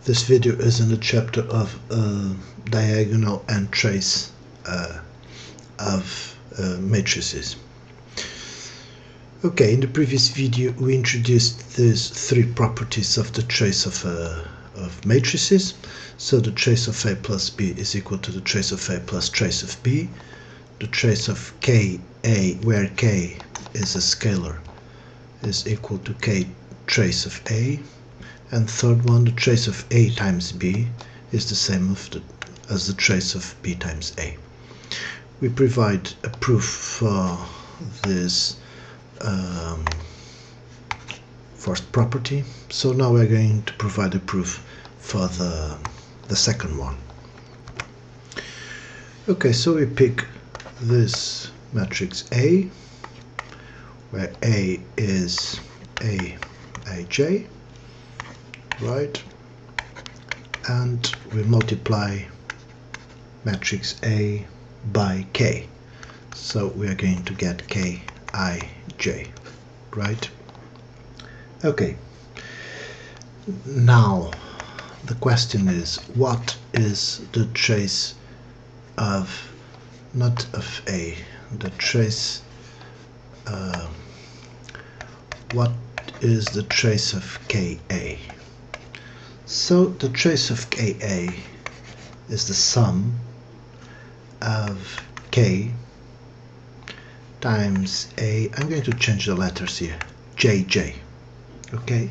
This video is in the chapter of diagonal and trace of matrices. Okay, in the previous video we introduced these three properties of the trace of matrices. So the trace of A plus B is equal to the trace of A plus trace of B. The trace of K A, where K is a scalar, is equal to K trace of A. And third one, the trace of A times B is the same as the trace of B times A. We provide a proof for this first property, so now we're going to provide a proof for the second one. Okay, so we pick this matrix A, where A is Aj, right, and we multiply matrix A by K, so we are going to get Kij, right? Okay, now the question is, what is the trace of, not of A, the trace, what is the trace of Ka? So the trace of Ka is the sum of K times A. I'm going to change the letters here, Jj, okay,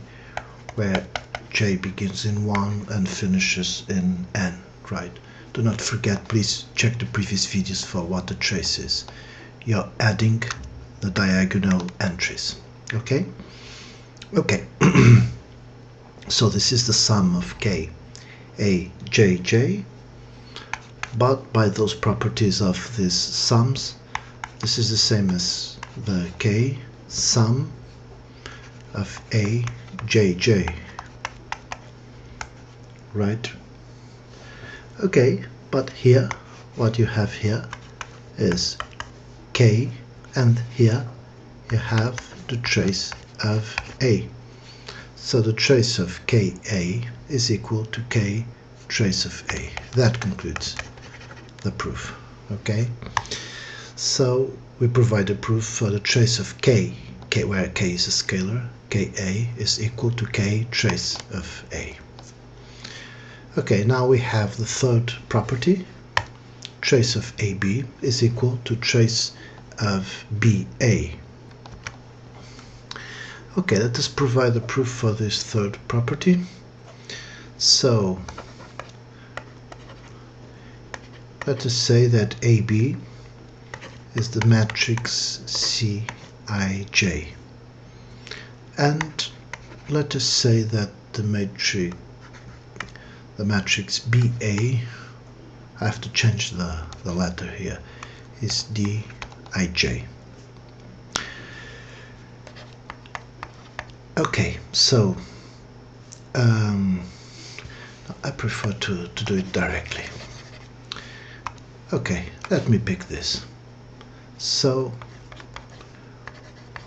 where J begins in 1 and finishes in N, right? Do not forget, please check the previous videos for what the trace is. You're adding the diagonal entries, okay? Okay. So this is the sum of K, A, J, J, but by those properties of these sums, this is the same as the K sum of A, J, J, right? Okay, but here, what you have here is K, and here you have the trace of A. So the trace of Ka is equal to K trace of A. That concludes the proof, okay? So we provide a proof for the trace of K, where K is a scalar, Ka is equal to K trace of A. Okay, now we have the third property. Trace of AB is equal to trace of BA. Okay, let us provide a proof for this third property. So let us say that AB is the matrix Cij, and let us say that the matrix BA, I have to change the letter here, is Dij. Okay, so I prefer to do it directly. Okay, let me pick this. So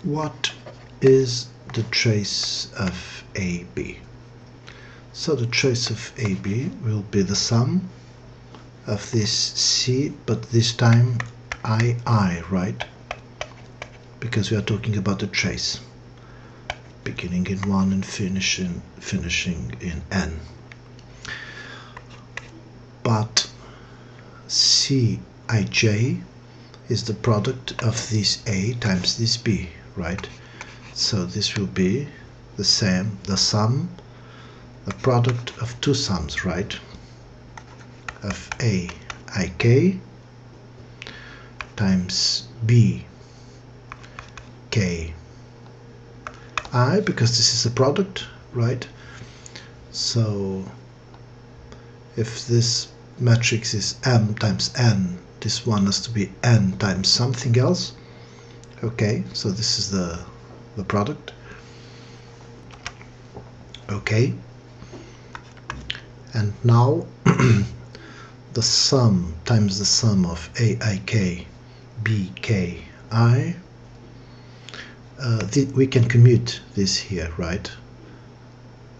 what is the trace of AB? So the trace of AB will be the sum of this C, but this time II, right? Because we are talking about the trace, beginning in 1 and finishing in N. But Cij is the product of this A times this B, right? So this will be the same, the sum, the product of two sums, right? Of Aik times Bki, because this is a product, right? So if this matrix is M times N, this one has to be N times something else. Okay, so this is the product. Okay, and now the sum times the sum of Aik Bki, we can commute this here, right?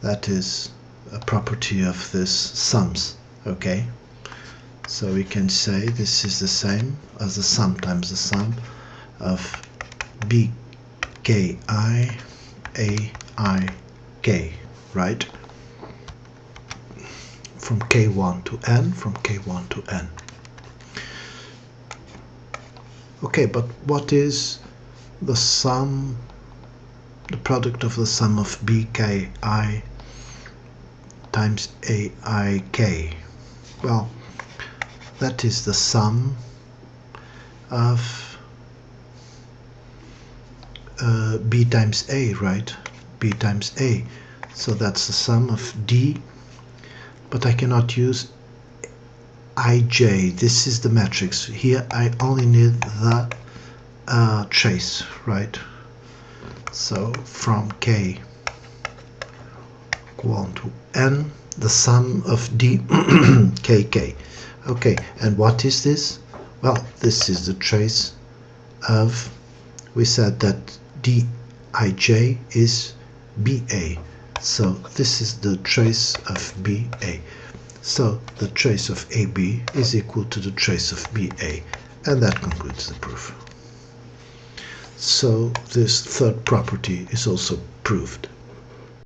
That is a property of this sums. Okay, so we can say this is the same as the sum times the sum of bki aik, right? From k1 to n, from k1 to n. Okay, but what is the sum, the product of the sum of bki times aik? Well, that is the sum of b times a, right? B times a. So that's the sum of d, but I cannot use ij. This is the matrix. Here I only need the trace, right? So from k equal to n, the sum of d kk. Okay, and what is this? Well, this is the trace of, we said that dij is ba, so this is the trace of ba. So the trace of AB is equal to the trace of BA, and that concludes the proof. So this third property is also proved.